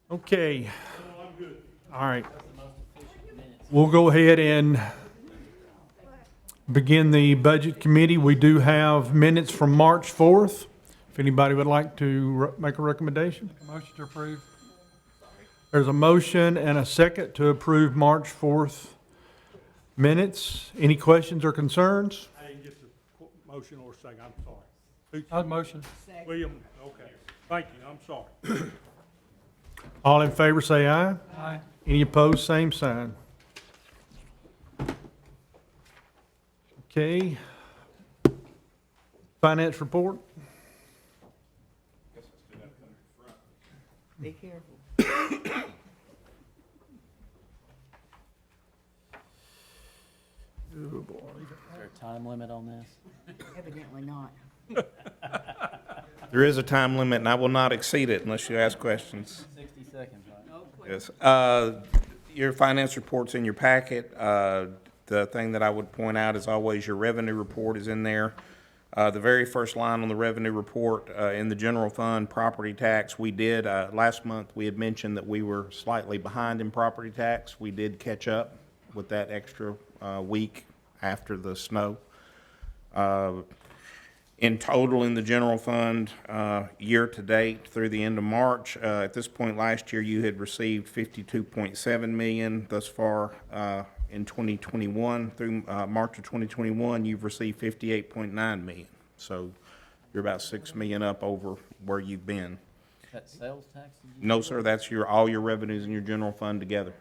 Okay. All right. We'll go ahead and begin the budget committee. We do have minutes from March 4th. If anybody would like to make a recommendation. Motion to approve. There's a motion and a second to approve March 4th minutes. Any questions or concerns? I didn't get the motion or second, I'm sorry. I'll motion. William, okay. Thank you, I'm sorry. All in favor say aye. Aye. Any opposed, same sign. Okay. Finance report. Be careful. Oh, boy. Is there a time limit on this? Evidently not. There is a time limit, and I will not exceed it unless you ask questions. 60 seconds, right? Yes. Your finance report's in your packet. The thing that I would point out, as always, your revenue report is in there. The very first line on the revenue report, in the general fund, property tax, we did, last month, we had mentioned that we were slightly behind in property tax. We did catch up with that extra week after the snow. In total, in the general fund, year-to-date through the end of March, at this point last year, you had received $52.7 million. Thus far, in 2021, through March of 2021, you've received $58.9 million. So you're about $6 million up over where you've been. Is that sales tax? Did you No, say? sir, that's all your revenues in your general fund together.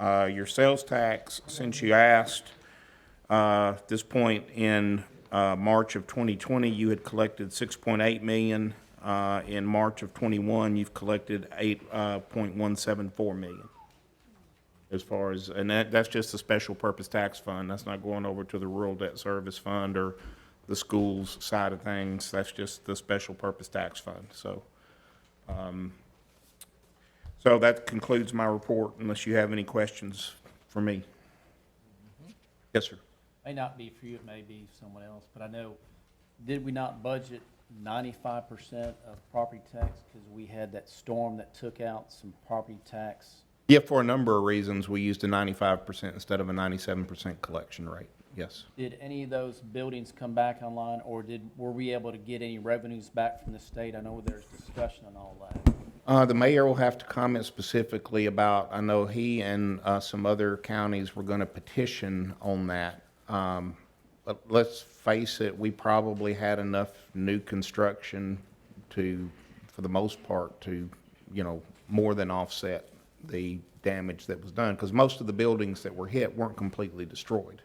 Your sales tax, since you asked, this point in March of 2020, you had collected $6.8 million. In March of 21, you've collected $8.174 million. As far as, and that's just the special purpose tax fund. That's not going over to the rural debt service fund or the schools side of things. That's just the special purpose tax fund. So, so that concludes my report, unless you have any questions for me. Yes, sir. May not be for you, it may be someone else, but I know, did we not budget 95% of property tax because we had that storm that took out some property tax? Yeah, for a number of reasons, we used a 95% instead of a 97% collection rate. Yes. Did any of those buildings come back online, or were we able to get any revenues back from the state? I know there's discussion on all that. The mayor will have to comment specifically about, I know he and some other counties were going to petition on that. But let's face it, we probably had enough new construction to, for the most part, to, more than offset the damage that was done. Because most of the buildings that were hit weren't completely destroyed.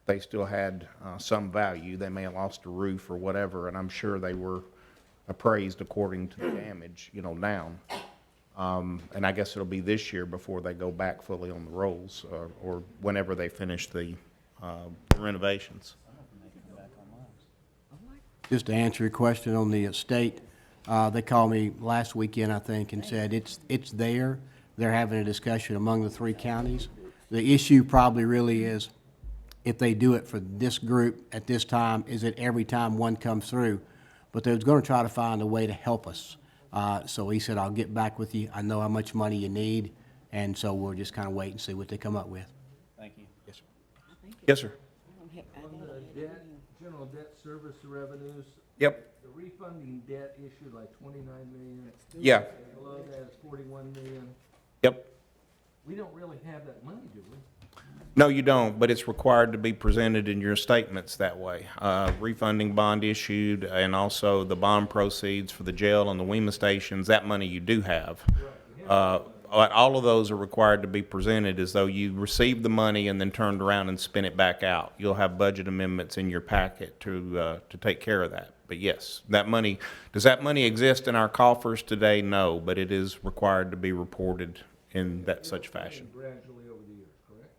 They still had some value. They may have lost a roof or whatever, and I'm sure they were appraised according to the damage, down. And I guess it'll be this year before they go back fully on the rolls, or whenever they finish the renovations. Just to answer your question on the estate, they called me last weekend, I think, and said it's there. They're having a discussion among the three counties. The issue probably really is, if they do it for this group at this time, is it every time one comes through? But they're going to try to find a way to help us. So he said, I'll get back with you. I know how much money you need, and so we'll just kind of wait and see what they come up with. Thank you. Yes, sir. Yes, sir. On the debt, general debt service revenues, Yep. the refunding debt issued like 29 million. Yeah. And below that is 41 million. Yep. We don't really have that money, do we? No, you don't, but it's required to be presented in your statements that way. Refunding bond issued, and also the bond proceeds for the jail and the WEMA stations, that money you do have. All of those are required to be presented as though you received the money and then turned around and spent it back out. You'll have budget amendments in your packet to take care of that. But yes, that money, does that money exist in our coffers today? No, but it is required to be reported in that such fashion. Gradually over the years, correct?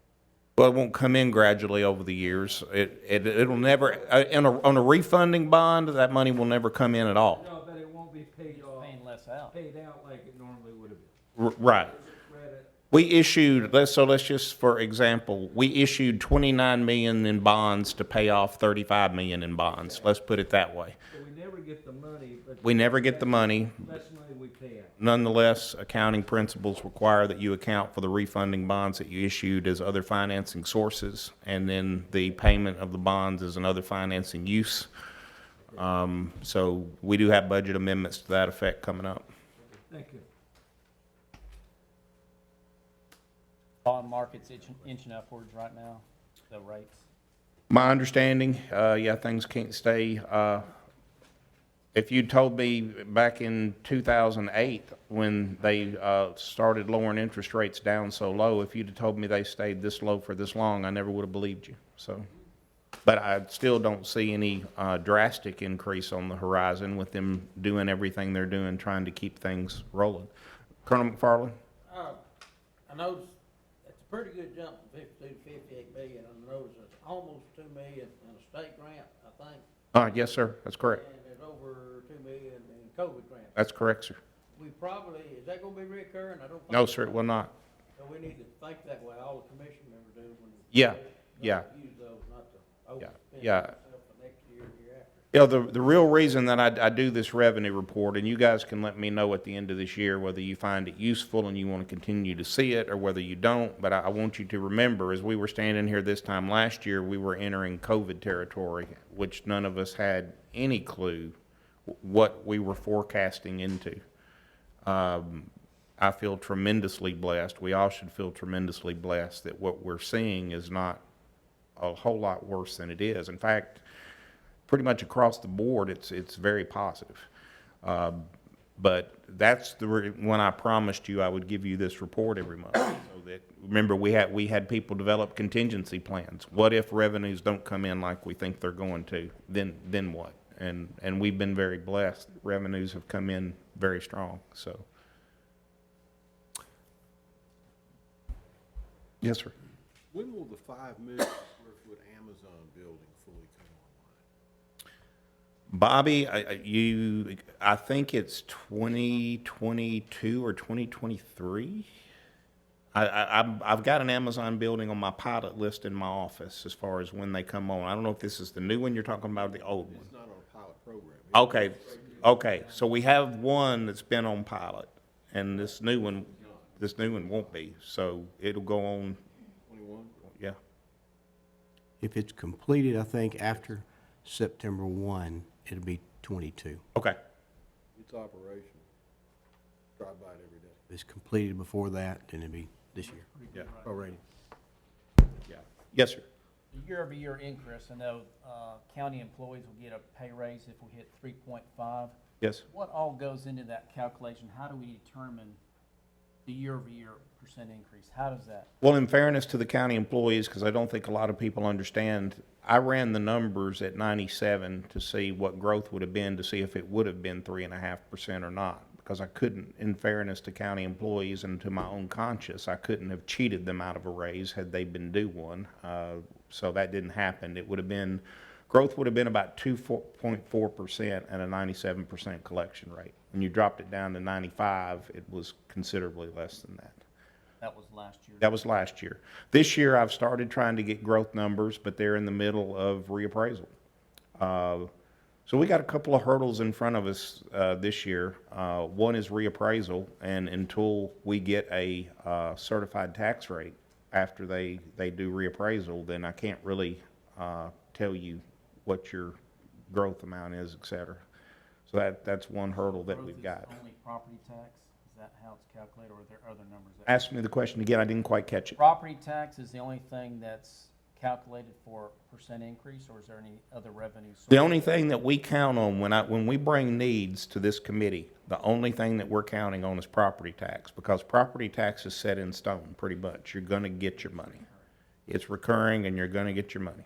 Well, it won't come in gradually over the years. It'll never, on a refunding bond, that money will never come in at all. No, but it won't be paid off, Paying less out. paid out like it normally would have been. Right. Credit, We issued, let's just, for example, we issued 29 million in bonds to pay off 35 million in bonds. Let's put it that way. so we never get the money, but. We never get the money. Less money we pay out. Nonetheless, accounting principles require that you account for the refunding bonds that you issued as other financing sources, and then the payment of the bonds as another financing use. So we do have budget amendments to that effect coming up. Thank you. Bond market's inching upwards right now, the rates. My understanding, yeah, things can't stay, if you told me back in 2008, when they started lowering interest rates down so low, if you'd have told me they stayed this low for this long, I never would have believed you, so. But I still don't see any drastic increase on the horizon with them doing everything they're doing, trying to keep things rolling. Colonel McFarland? I noticed it's a pretty good jump from 52 to 58 million. I noticed it's almost 2 million in a state grant, I think. Yes, sir, that's correct. And there's over 2 million in COVID grants. That's correct, sir. We probably, is that gonna be reoccurring? I don't think. No, sir, it will not. So we need to think that way, all the commission members do when. Yeah, not yeah. to use those, not to Yeah, overspend yeah. ourselves for next year, year after. Yeah, the real reason that I do this revenue report, and you guys can let me know at the end of this year whether you find it useful and you want to continue to see it or whether you don't, but I want you to remember, as we were standing here this time last year, we were entering COVID territory, which none of us had any clue what we were forecasting into. I feel tremendously blessed. We all should feel tremendously blessed that what we're seeing is not a whole lot worse than it is. In fact, pretty much across the board, it's very positive. But that's when I promised you I would give you this report every month. So that, remember, we had people develop contingency plans. What if revenues don't come in like we think they're going to? Then what? And we've been very blessed. Revenues have come in very strong. So, yes, sir. When will the 5 million square foot Amazon building fully come online? Bobby, I think it's 2022 or 2023. I've got an Amazon building on my pilot list in my office as far as when they come on. I don't know if this is the new one you're talking about or the old one. It's not on a pilot program. Okay, so we have one that's been on pilot, and this new one won't be, so it'll go on, 21? yeah. If it's completed, I think after September 1, it'll be 22. Okay, It's operational. Drive by it every day. If it's completed before that, then it'll be this year. yeah, Already. yeah. Yes, sir. The year-over-year increase, I know, county employees will get a pay raise if we hit 3.5. Yes. What all goes into that calculation? How do we determine the year-over-year percent increase? How does that? Well, in fairness to the county employees, because I don't think a lot of people understand, I ran the numbers at 97 to see what growth would have been, to see if it would have been 3.5% or not. Because I couldn't, in fairness to county employees and to my own conscience, I couldn't have cheated them out of a raise had they been due one. So that didn't happen. It would have been, growth would have been about 2.4% and a 97% collection rate. When you dropped it down to 95, it was considerably less than that. That was last year. That was last year. This year, I've started trying to get growth numbers, but they're in the middle of reappraisal. So we got a couple of hurdles in front of us this year. One is reappraisal, and until we get a certified tax rate after they do reappraisal, then I can't really tell you what your growth amount is, et cetera. So that's one hurdle that we've got. Growth is only property tax? Is that how it's calculated, or are there other numbers? Ask me the question again. I didn't quite catch it. Property tax is the only thing that's calculated for percent increase, or is there any other revenue source? The only thing that we count on when we bring needs to this committee, the only thing that we're counting on is property tax, because property tax is set in stone pretty much. You're going to get your money. It's recurring, and you're going to get your money.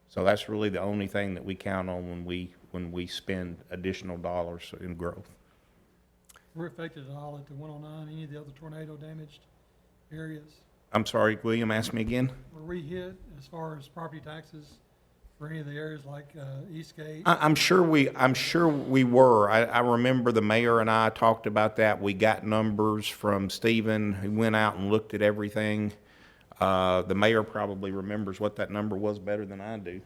So that's really the only thing that we count on when we spend additional dollars in growth. We're affected at all at the 109, any of the other tornado damaged areas? I'm sorry, William, ask me again. Were we hit as far as property taxes for any of the areas like Eastgate? I'm sure we were. I remember the mayor and I talked about that. We got numbers from Stephen, who went out and looked at everything. The mayor probably remembers what that number was better than I do.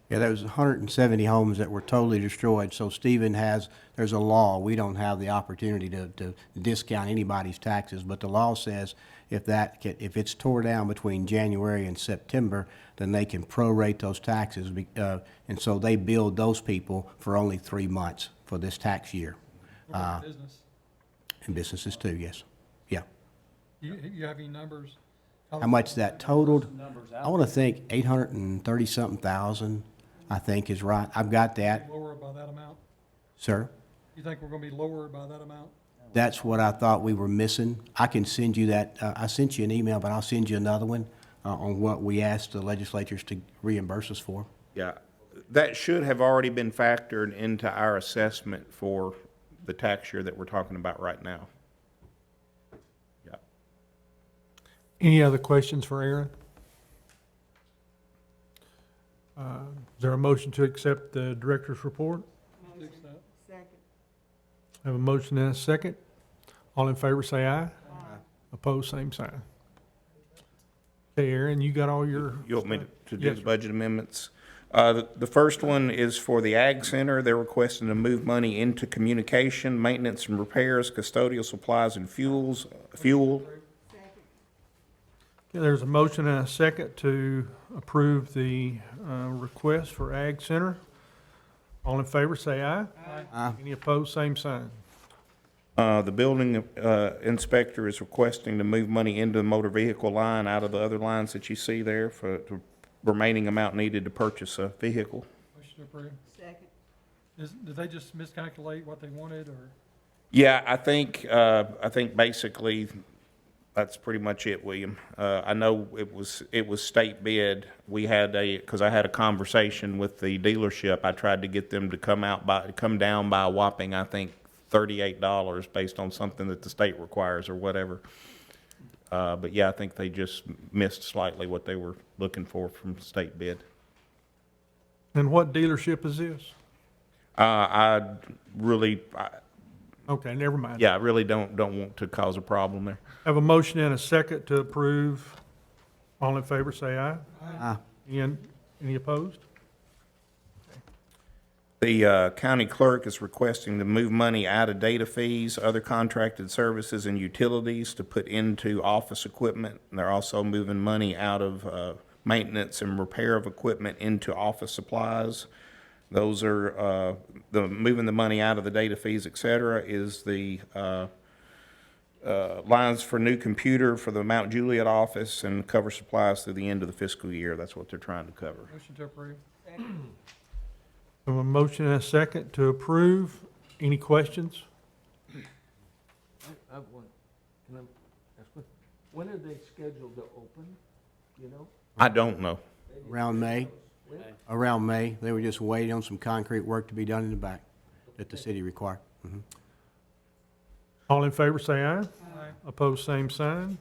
Yeah, there was 170 homes that were totally destroyed, so Stephen there's a law, we don't have the opportunity to discount anybody's taxes, but the law says if it's tore down between January and September, then they can prorate those taxes, and so they billed those people for only 3 months for this tax year. What about business? And businesses too, yes. Yeah. You have any numbers? How much that totaled? Numbers I out. want to think 830-something thousand, I think is right. I've got that, Lower by that amount? sir. You think we're gonna be lower by that amount? That's what I thought we were missing. I can send you that, I sent you an email, but I'll send you another one on what we asked the legislatures to reimburse us for. Yeah, that should have already been factored into our assessment for the tax year that we're talking about right now. Yeah. Any other questions for Aaron? Is there a motion to accept the director's report? Fix that. Have a motion and a second. All in favor, say aye. Opposed, same sign. Okay, Aaron, you got all your? You want me to do Yes, the sir. budget amendments? The first one is for the Ag Center. They're requesting to move money into communication, maintenance and repairs, custodial supplies and fuel. Okay, there's a motion and a second to approve the request for Ag Center. All in favor, say aye. Aye. Any opposed, same sign. The building inspector is requesting to move money into the motor vehicle line out of the other lines that you see there for the remaining amount needed to purchase a vehicle. Motion to approve. Second. Did they just miscalculate what they wanted, or? Yeah, I think basically that's pretty much it, William. I know it was state bid. We had because I had a conversation with the dealership. I tried to get them to come down by a whopping, I think, $38 based on something that the state requires or whatever. But yeah, I think they just missed slightly what they were looking for from state bid. And what dealership is this? I really Okay, never mind. I really don't want to cause a problem there. Have a motion and a second to approve. All in favor, say aye. Aye. Any opposed? The county clerk is requesting to move money out of data fees, other contracted services, and utilities to put into office equipment. And they're also moving money out of maintenance and repair of equipment into office supplies. Those are, moving the money out of the data fees, et cetera, is the lines for new computer for the Mount Juliet office and cover supplies through the end of the fiscal year. That's what they're trying to cover. Motion to approve. Have a motion and a second to approve. Any questions? I have one. Can I ask one? When are they scheduled to open, you know? I don't know. Around May. Around May. They were just waiting on some concrete work to be done in the back that the city required. Mhm. All in favor, say aye. Aye. Opposed, same sign.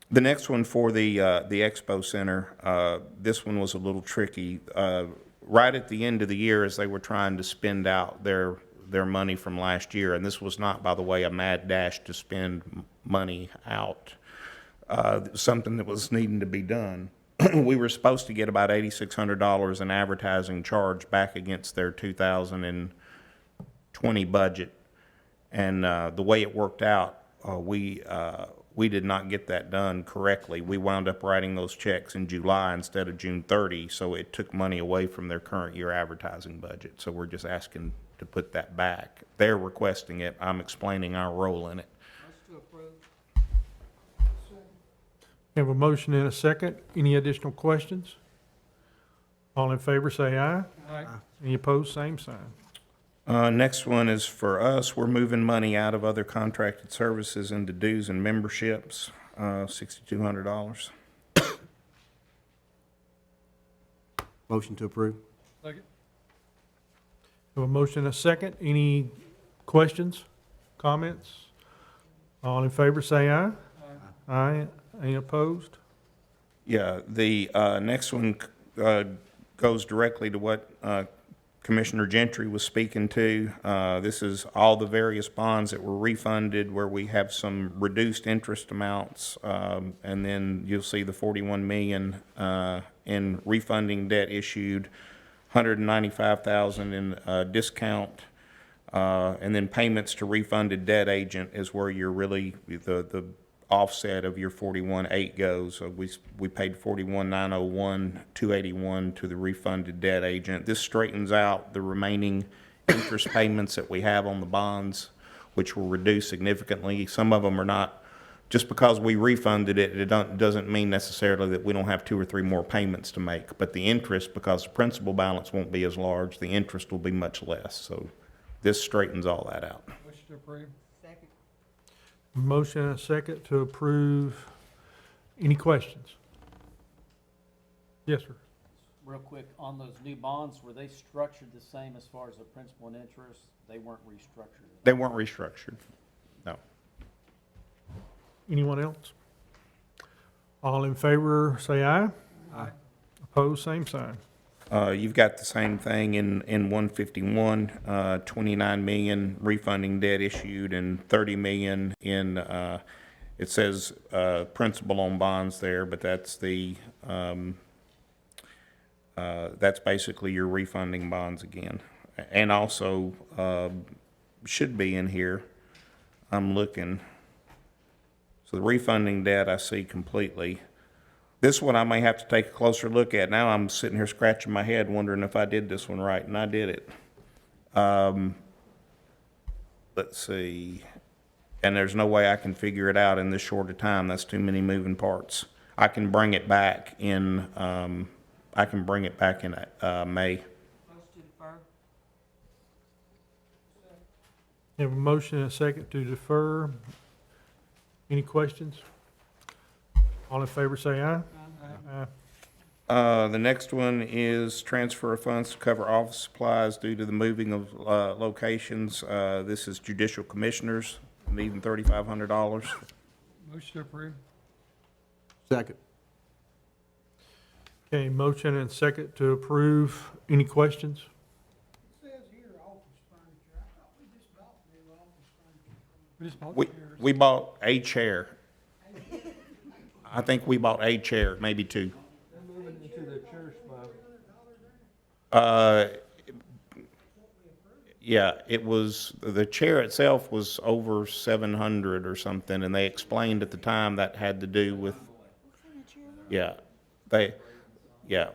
The next one for the Expo Center, this one was a little tricky. Right at the end of the year, as they were trying to spend out their money from last year, and this was not, by the way, a mad dash to spend money out, something that was needing to be done. We were supposed to get about $8,600 in advertising charge back against their 2020 budget. And the way it worked out, we did not get that done correctly. We wound up writing those checks in July instead of June 30, so it took money away from their current year advertising budget. So we're just asking to put that back. They're requesting it. I'm explaining our role in it. Have a motion and a second. Any additional questions? All in favor, say aye. Aye. Any opposed, same sign. Next one is for us. We're moving money out of other contracted services into dues and memberships, $6,200. Motion to approve. Second. Have a motion and a second. Any questions, comments? All in favor, say aye. Aye. Any opposed? Yeah, the next one goes directly to what Commissioner Gentry was speaking to. This is all the various bonds that were refunded where we have some reduced interest amounts. And then you'll see the $41 million in refunding debt issued, $195,000 in discount, and then payments to refunded debt agent is where you're really, the offset of your 41.8 goes. So we paid 41,901, 281 to the refunded debt agent. This straightens out the remaining interest payments that we have on the bonds, which will reduce significantly. Some of them are not, just because we refunded it, doesn't mean necessarily that we don't have 2 or 3 more payments to make. But the interest, because the principal balance won't be as large, the interest will be much less. So this straightens all that out. Motion to approve. Second. Motion and a second to approve. Any questions? Yes, sir. Real quick, on those new bonds, were they structured the same as far as the principal and interest? They weren't restructured? They weren't restructured. No. Anyone else? All in favor, say aye. Aye. Opposed, same sign. You've got the same thing in 151, 29 million refunding debt issued and 30 million in, it says, principal on bonds there, but that's that's basically your refunding bonds again. And also, should be in here, I'm looking. So the refunding debt I see completely. This one I may have to take a closer look at. Now I'm sitting here scratching my head wondering if I did this one right, and I did it. Let's see. And there's no way I can figure it out in this short a time. That's too many moving parts. I can bring it back in, May. Motion to defer. Have a motion and a second to defer. Any questions? All in favor, say aye. Aye. The next one is transfer of funds to cover office supplies due to the moving of locations. This is judicial commissioners needing $3,500. Motion to approve. Second. Okay, motion and second to approve. Any questions? Says here, office furniture. I thought we just bought new office furniture. We just bought We, chairs. we bought a chair. I think we bought a chair, maybe 2. They're moving into the church, Yeah, it was, the chair itself was over 700 or something, and they explained at the time that had to do with, yeah, yeah.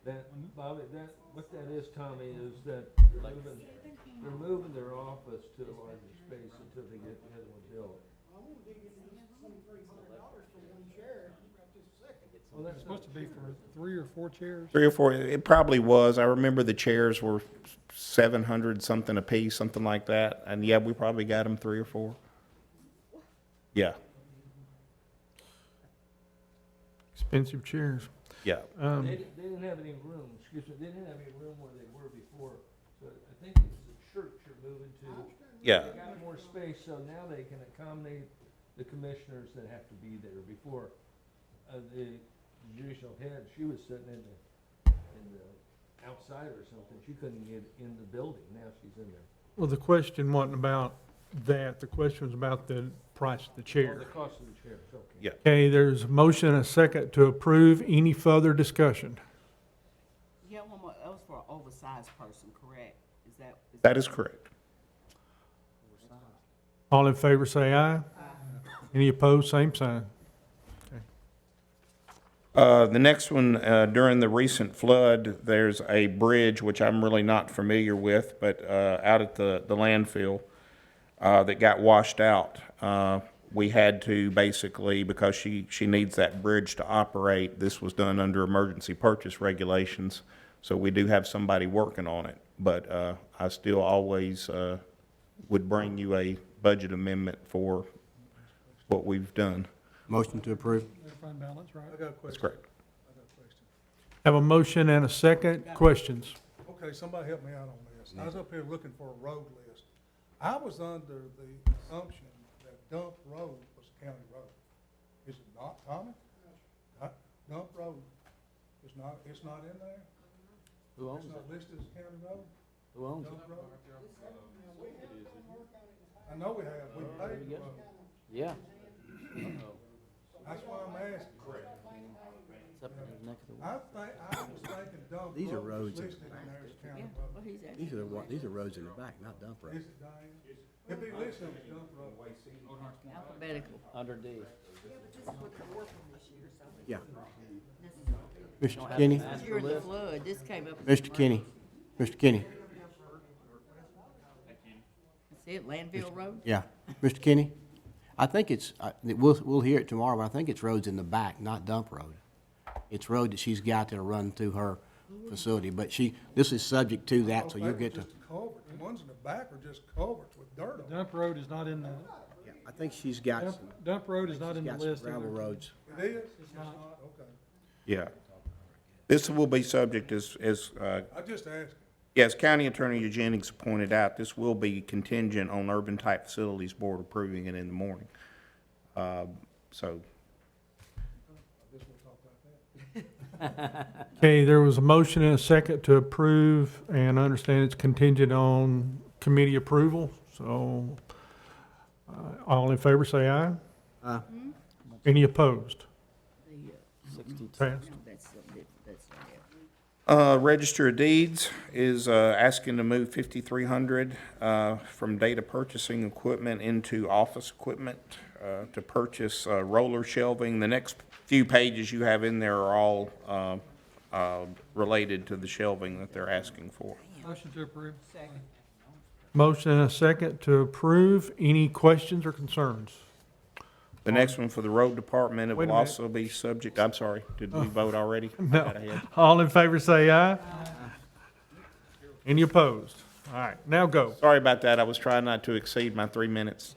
That, Bobby, what that is, Tommy, is that they're moving their office to a larger space until they get the other one built. Well, It's that's supposed to be for 3 or 4 chairs. 3 or 4, it probably was. I remember the chairs were 700 something a piece, something like that. And yeah, we probably got them 3 or 4. Yeah, Expensive chairs. yeah. They didn't have any room, excuse me, they didn't have any room where they were before. So I think it's the church you're moving to. Yeah. They got more space, so now they can accommodate the commissioners that have to be there. Before, the judicial head, she was sitting in the outside or something. She couldn't get in the building. Now she's in there. Well, the question wasn't about that. The question was about the price of the Oh, chair. the cost of the chairs, okay. Yeah. Okay, there's a motion and a second to approve. Any further discussion? Yeah, one more, that was for an oversized person, correct? That is correct. All in favor, say aye. Any opposed, same sign. The next one, during the recent flood, there's a bridge, which I'm really not familiar with, but out at the landfill that got washed out. We had to basically, because she needs that bridge to operate, this was done under emergency purchase regulations, so we do have somebody working on it. But I still always would bring you a budget amendment for what we've done. Motion to approve. Fund balance, right? I got a That's question. correct. I got a question. Have a motion and a second. Questions? Okay, somebody help me out on this. I was up here looking for a road list. I was under the assumption that Dump Road was a county road. Is it not, Tommy? Dump Road is not, it's not in there? Who It's not listed as a county road? Who owns Dump Road? I know we have, we paid the road. Yeah. That's why I'm asking. It's up in I was thinking dump These are road was roads in the listed in there as Yeah, county well, road. he's actually. These are roads in the back, not dump roads. Is it, Diane? It'd be listed as dump road. Alphabetical. Under D. Yeah. Mr. Kenny, During the flood, this came up. Mr. Kenny, Mr. Kenny, That's it, Landville Road? yeah. Mr. Kenny, I think we'll hear it tomorrow, but I think it's roads in the back, not dump road. It's road that she's got to run through her facility, but this is subject to that, so Oh, you'll they get were to. just a culvert. The ones in the back are just culverts with dirt on them. Dump road is not in the, Yeah, I think she's got some, dump road is not in the got some list. gravel either. roads. It is? It's not? Okay. Yeah. This will be subject as, I just asked. yes, County Attorney Jennings pointed out, this will be contingent on Urban Type Facilities Board approving it in the morning. So, I guess we'll talk about that. Okay, there was a motion and a second to approve, and I understand it's contingent on committee approval, so, all in favor say aye. Any opposed? The, 62. Passed. that's something that's not there. Register of Deeds is asking to move 5,300 from data purchasing equipment into office equipment to purchase roller shelving. The next few pages you have in there are all related to the shelving that they're asking for. Motion to approve. Second. Motion and a second to approve. Any questions or concerns? The next one for the road department, it Wait a will minute. also be subject, I'm sorry, did we vote already? I No. got ahead. All in favor say aye. Any opposed? All right, now go. Sorry about that, I was trying not to exceed my 3 minutes.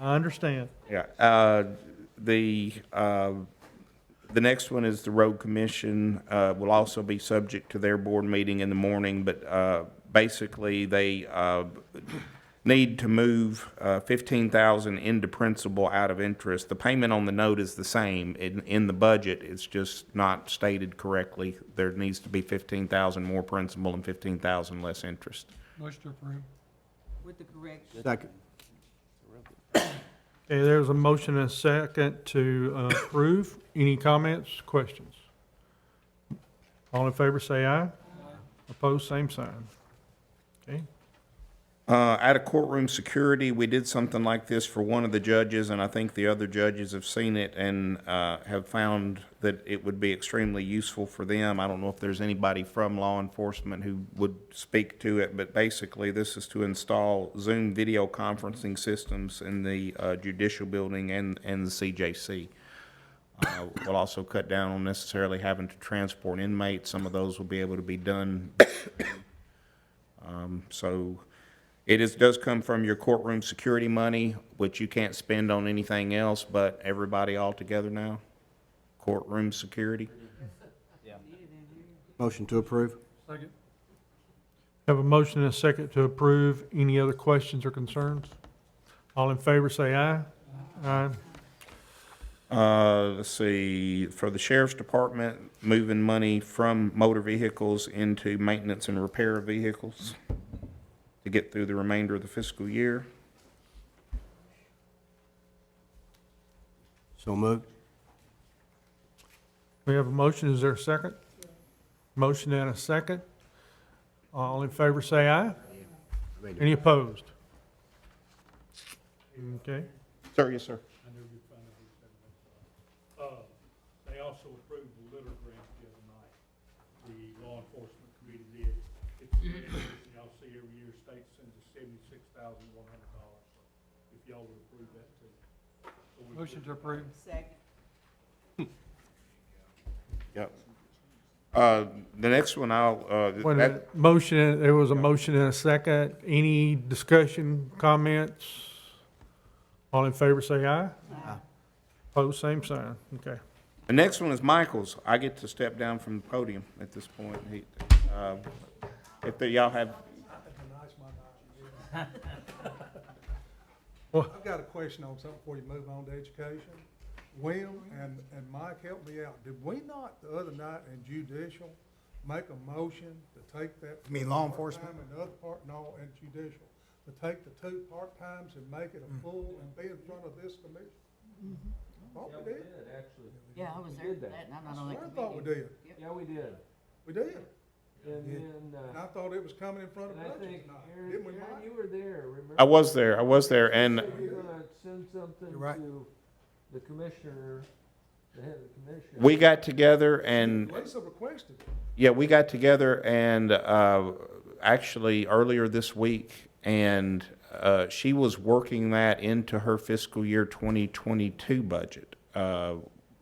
I understand. Yeah, the next one is the road commission, will also be subject to their board meeting in the morning, but, basically, they, need to move, 15,000 into principal out of interest. The payment on the note is the same. In the budget, it's just not stated correctly. There needs to be 15,000 more principal and 15,000 less interest. Motion to approve. With the correction. Second. Okay, there's a motion and a second to approve. Any comments, questions? All in favor say aye. Opposed, same sign. Okay, Out of courtroom security, we did something like this for one of the judges, and I think the other judges have seen it and have found that it would be extremely useful for them. I don't know if there's anybody from law enforcement who would speak to it, but basically this is to install Zoom video conferencing systems in the judicial building and the CJC. We'll also cut down on necessarily having to transport inmates. Some of those will be able to be done. So it does come from your courtroom security money, which you can't spend on anything else, but everybody all together now? Courtroom security? Motion to approve. Second. have a motion and a second to approve. Any other questions or concerns? All in favor say aye. Aye. Let's see, for the sheriff's department, moving money from motor vehicles into maintenance and repair of vehicles to get through the remainder of the fiscal year. So moved. We have a motion. Is there a second? Motion and a second. All in favor say aye. Any opposed? Okay. Sir, yes, sir. I know you're fine with these seven. They also approved the litter grant the other night. The law enforcement committee did. It's, y'all see every year, state sends us $76,100. If y'all would approve that too. So we- Motion to approve. Second. Yep. The next one Wait a minute. Motion, there was a motion and a second. Any discussion, comments? All in favor say aye. Aye. Opposed, same sign. Okay. The next one is Michael's. I get to step down from the podium at this point. If y'all have, I've got a question on something before you move on to education. William and Mike, help me out. Did we not the other night in judicial make a motion to take that? You mean law enforcement? part-time And the other part, no, and judicial, to take the two part-times and make it a full and be in front of this commission? Thought Yeah, we we did. did, actually. Yeah, I was We there did for that. that, and I'm I not on that swear I committee. thought we did. Yeah, we did. We did. And Yeah. then, And I thought it was coming in front of and I budget think, tonight. Aaron, Didn't we, Aaron, Mike? you were there, remember? I was there, and You said you're gonna send something You're right. to the commissioner, the head of the commission. we got together and, Lisa requested it. yeah, we got together and, actually earlier this week, and, she was working that into her fiscal year 2022 budget,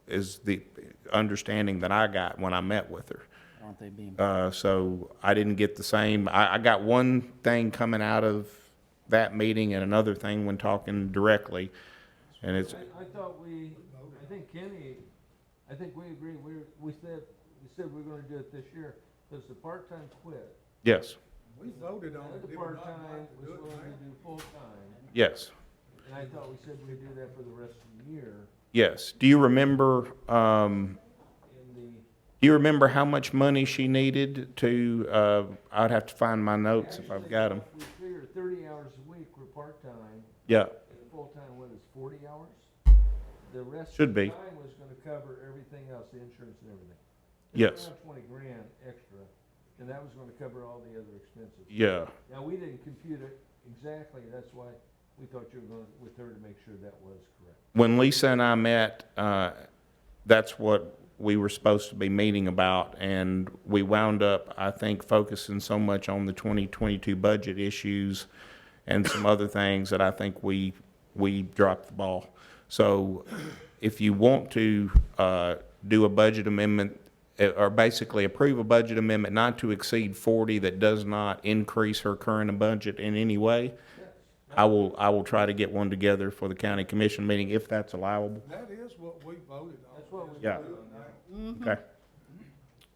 is the understanding that I got when I met with her. Aren't they being? So I didn't get the same, I got one thing coming out of that meeting and another thing when talking directly. And it's, I thought I think Kenny, I think we agreed, we said we're gonna do it this year, because the part-time quit. yes, We voted on And it. the Did we not part-time like to was do it willing now? to do full-time, yes, and I thought we said we'd do that for the rest of the year. yes. Do you remember, In the, do you remember how much money she needed to, I'd have to find my notes if I've got them. we figured 30 hours a week were part-time, Yeah, and full-time, what is 40 hours? The rest of Should the be. time was gonna cover everything else, the insurance and everything. Yes. Around 20 grand extra, and that was gonna cover all the other expenses. yeah. Now, we didn't compute it exactly, that's why we thought you were going with her to make sure that was correct. When Lisa and I met, that's what we were supposed to be meeting about, and we wound up, I think, focusing so much on the 2022 budget issues and some other things that I think we dropped the ball. So if you want to do a budget amendment, or basically approve a budget amendment not to exceed 40 that does not increase her current budget in any way, I will try to get one together for the county commission meeting if that's allowable. That is what we voted on. That's what we Yeah. voted on. Okay.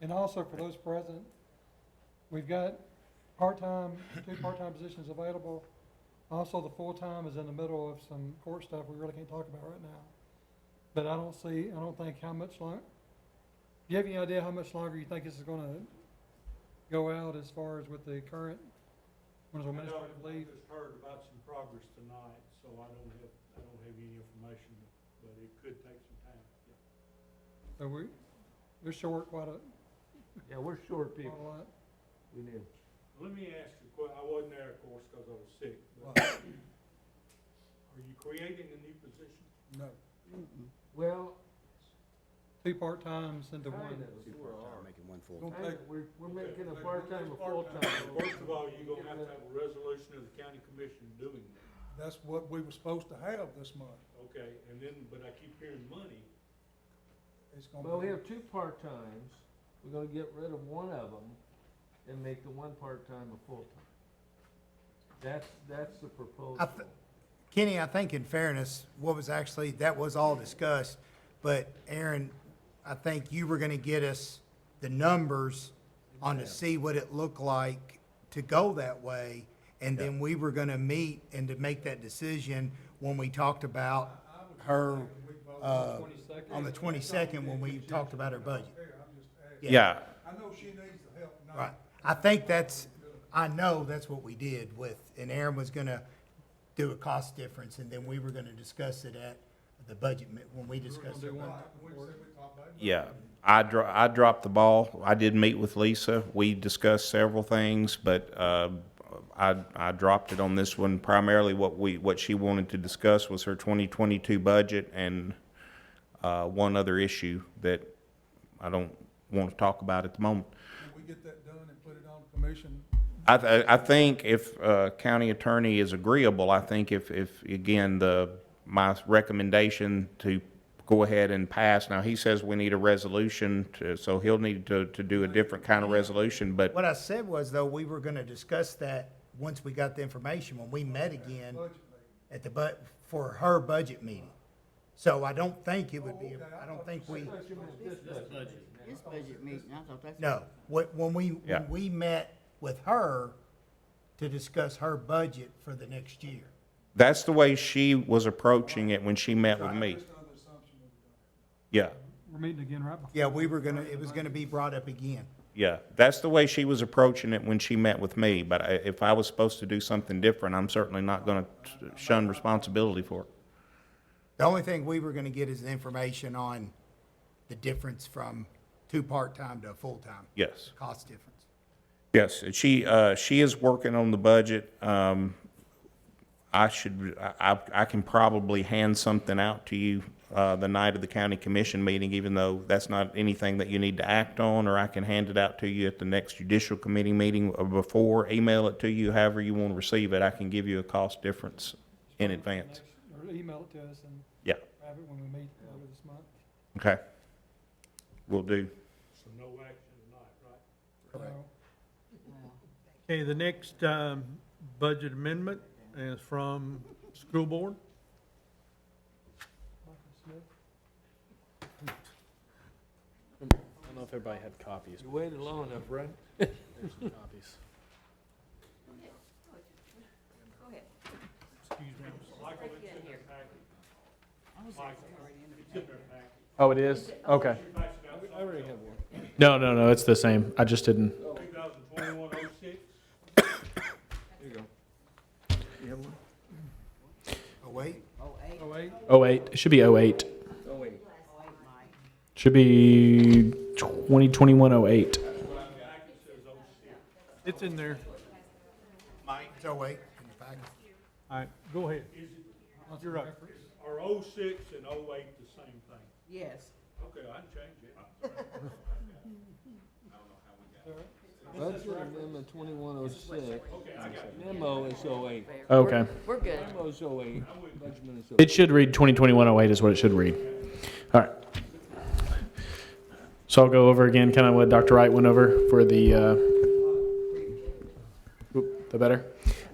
And also for those present, we've got part-time, 2 part-time positions available. Also, the full-time is in the middle of some court stuff we really can't talk about right now. But I don't think how much longer, do you have any idea how much longer you think this is gonna go out as far as with the current, when it's I administrative leave? just heard about some progress tonight, so I don't have any information, but it could take some time. So we're short quite a Yeah, we're short people, lot. we did. Let me ask you, I wasn't there, of course, because I was sick, but are you creating a new position? No. Well, 2 part-times into kind one. of, Making one full. Gonna kind take, of, we're making a Okay. part-time a Part-time. full-time. First of all, you're gonna have to have a resolution of the county commission doing that. that's what we were supposed to have this month. Okay, and then, but I keep hearing money. It's gonna be. Well, we have 2 part-times, we're gonna get rid of one of them and make the one part-time a full-time. That's the proposal. Kenny, I think in fairness, that was all discussed, but Aaron, I think you were gonna get us the numbers on to see what it looked like to go that way, and then we were gonna meet and to make that decision when we talked about her, on the 22nd, when we talked about her budget. I'm just asking. Yeah, I know she needs the help now. Right. I think I know that's what we did with, and Aaron was gonna do a cost difference, and then we were gonna discuss it at the budget, when we discussed the budget. We said we talked about it. yeah. I dropped the ball. I did meet with Lisa. We discussed several things, but, I dropped it on this one. Primarily what she wanted to discuss was her 2022 budget and, one other issue that I don't want to talk about at the moment. Can we get that done and put it on commission? I think if, county attorney is agreeable, I think if again, my recommendation to go ahead and pass, now he says we need a resolution so he'll need to do a different kind of resolution, but What I said was, though, we were gonna discuss that once we got the information, when we met again Budget meeting. at for her budget meeting. So I don't think it would be, I don't think we, I thought you meant this budget. This budget meeting, I thought that's. no. When Yeah. we met with her to discuss her budget for the next year. that's the way she was approaching it when she met with me. Just under the assumption we were done. Yeah, We're meeting again right before. Yeah, it was gonna be brought up again. yeah. That's the way she was approaching it when she met with me, but if I was supposed to do something different, I'm certainly not gonna shun responsibility for it. The only thing we were gonna get is the information on the difference from 2 part-time to a full-time, Yes. cost difference. Yes, and she is working on the budget. I can probably hand something out to you, the night of the county commission meeting, even though that's not anything that you need to act on, or I can hand it out to you at the next judicial committee meeting or before, email it to you, however you want to receive it. I can give you a cost difference in advance. Or email it to us and Yeah, have it when we meet later this month. okay. Will do. So no action tonight, right? Correct. Okay, the next budget amendment is from school board. Michael Smith. I don't know if everybody had copies. You waited long enough, right? There's some copies. Michael, it's in their packet. Michael, it's in their packet. Oh, it is? Okay. You passed it out. I already have one. No, it's the same. I just didn't. 2021-06. Here you go. You have one? Oh, wait, Oh, wait. 08. It should be 08. Oh, wait. Should be 2021-08. It's in there. it's oh wait, in the packet. All right, go ahead. You're right. Are 06 and 08 the same thing? Yes. Okay, I can change it. Budget amendment 2106. Memo is 08. Okay. We're good. Memo is 08. Budget amendment is 08. It should read 2021-08 is what it should read. All right. So I'll go over again kind of what Dr. Wright went over for the better.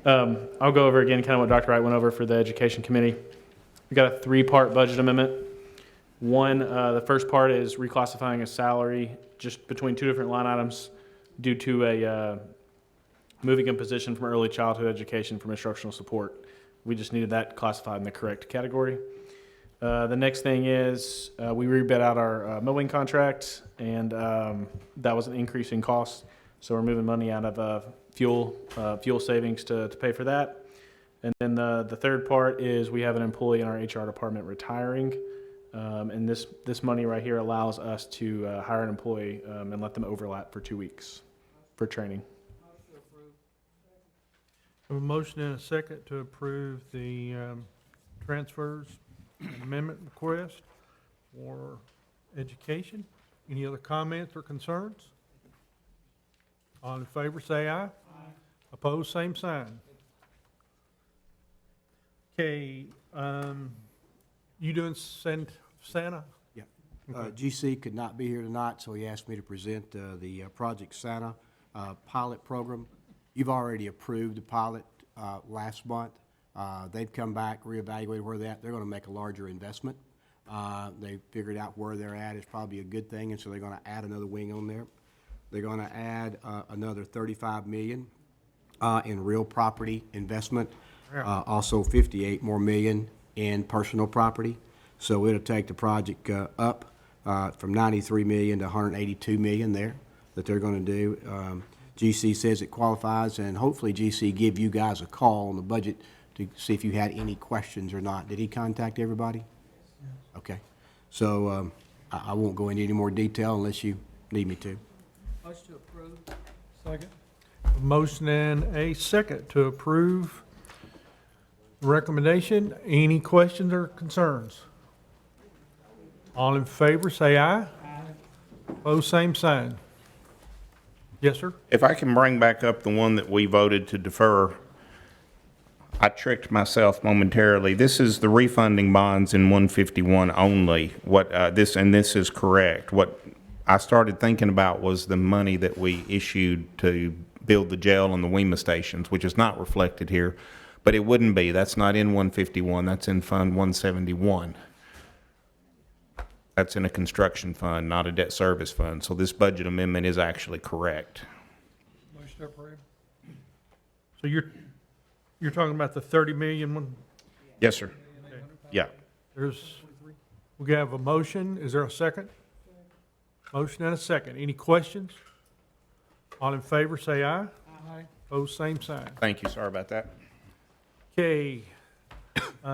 I'll go over again kind of what Dr. Wright went over for the Education Committee. We got a 3-part budget amendment. One, the first part is reclassifying a salary just between 2 different line items due to a moving a position from early childhood education from instructional support. We just needed that classified in the correct category. The next thing is we rebid out our mowing contract, and that was an increase in cost. So we're moving money out of fuel savings to pay for that. And then the third part is we have an employee in our HR department retiring. And this money right here allows us to hire an employee and let them overlap for 2 weeks for training. A motion and a second to approve the transfers and amendment request for education. Any other comments or concerns? All in favor, say aye. Aye. Opposed, same sign. Okay, you doing Santa? Yeah. GC could not be here tonight, so he asked me to present the Project Santa pilot program. You've already approved the pilot last month. They've come back, reevaluated where they're at. They're going to make a larger investment. They figured out where they're at is probably a good thing, and so they're going to add another wing on there. They're going to add another $35 million in real property investment, also $58 more million in personal property. So it'll take the project up from $93 million to $182 million there that they're going to do. GC says it qualifies, and hopefully GC give you guys a call on the budget to see if you had any questions or not. Did he contact everybody? Okay. So I won't go into any more detail unless you need me to. Motion to approve. Second. A motion and a second to approve the recommendation. Any questions or concerns? All in favor, say aye. Aye. Opposed, same sign. Yes, sir? If I can bring back up the one that we voted to defer, I tricked myself momentarily. This is the refunding bonds in 151 only. This is correct. What I started thinking about was the money that we issued to build the jail and the WEMA stations, which is not reflected here, but it wouldn't be. That's not in 151. That's in Fund 171. That's in a construction fund, not a debt service fund. So this budget amendment is actually correct. Motion to approve. So you're talking about the 30 million one? Yes, sir. Yeah. We have a motion. Is there a second? Motion and a second. Any questions? All in favor, say aye. Aye. Opposed, same sign. Thank you. Sorry about that. Okay,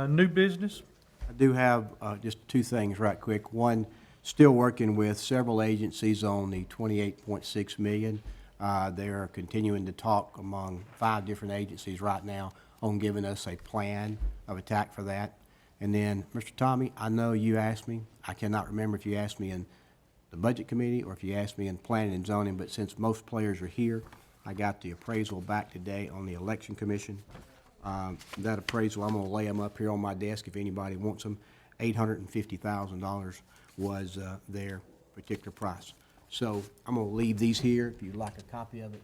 new business? I do have just two things right quick. One, still working with several agencies on the 28.6 million. They are continuing to talk among 5 different agencies right now on giving us a plan of attack for that. And then, Mr. Tommy, I know you asked me, I cannot remember if you asked me in the Budget Committee or if you asked me in Planning and Zoning, but since most players are here, I got the appraisal back today on the Election Commission. That appraisal, I'm gonna lay them up here on my desk if anybody wants them. $850,000 was their particular price. So I'm gonna leave these here. If you'd like a copy of it,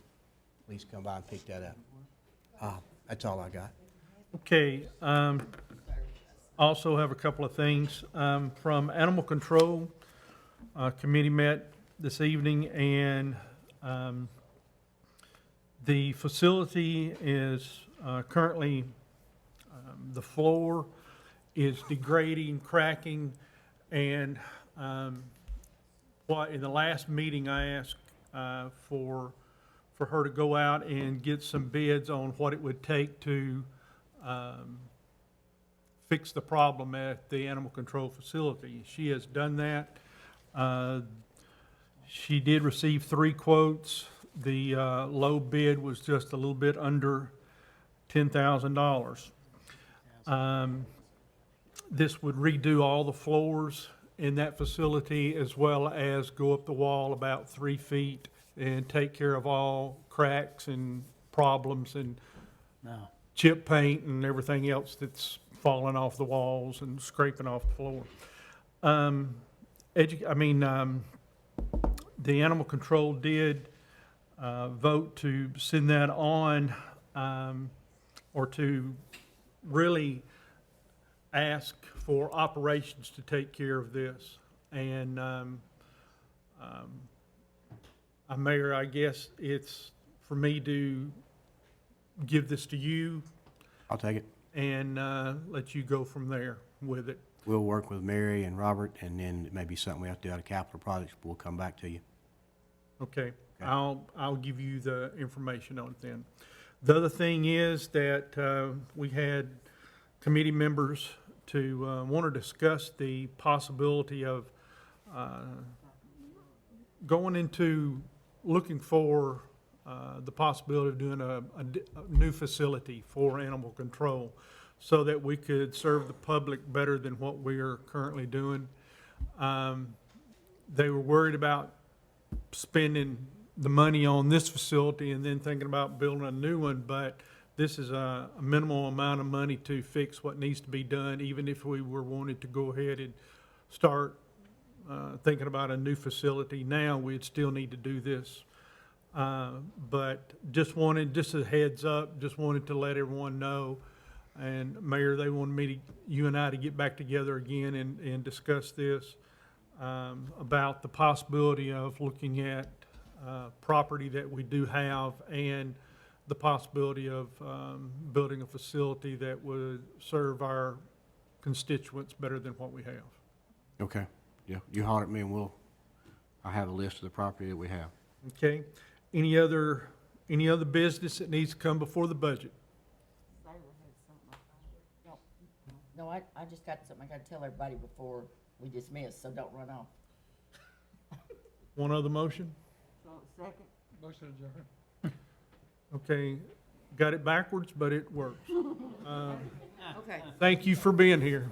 please come by and pick that up. That's all I got. Okay, also have a couple of things. From Animal Control, committee met this evening, and the facility is currently, the floor is degrading, cracking, and in the last meeting, I asked for her to go out and get some bids on what it would take to fix the problem at the animal control facility. She has done that. She did receive 3 quotes. The low bid was just a little bit under $10,000. This would redo all the floors in that facility, as well as go up the wall about 3 feet and take care of all cracks and problems and No. chip paint and everything else that's falling off the walls and scraping off the floor. The animal control did vote to send that on, or to really ask for operations to take care of this. And, Mayor, I guess it's for me to give this to you I'll take it. and let you go from there with it. We'll work with Mary and Robert, and then it may be something we have to do out of capital projects, but we'll come back to you. Okay, I'll give you the information on it then. The other thing is that we had committee members to want to discuss the possibility of going into looking for the possibility of doing a new facility for animal control so that we could serve the public better than what we are currently doing. They were worried about spending the money on this facility and then thinking about building a new one, but this is a minimal amount of money to fix what needs to be done. Even if we were wanted to go ahead and start thinking about a new facility now, we'd still need to do this. But just a heads up, just wanted to let everyone know. And Mayor, they wanted you and I to get back together again and discuss this, about the possibility of looking at property that we do have and the possibility of building a facility that would serve our constituents better than what we have. Okay, yeah, you holler at me and I'll have a list of the property that we have. Okay? Any other business that needs to come before the budget? No, I just got something I gotta tell everybody before we dismiss, so don't run off. One other motion? So, second? Motion adjourned. Okay, got it backwards, but it works. Okay. Thank you for being here.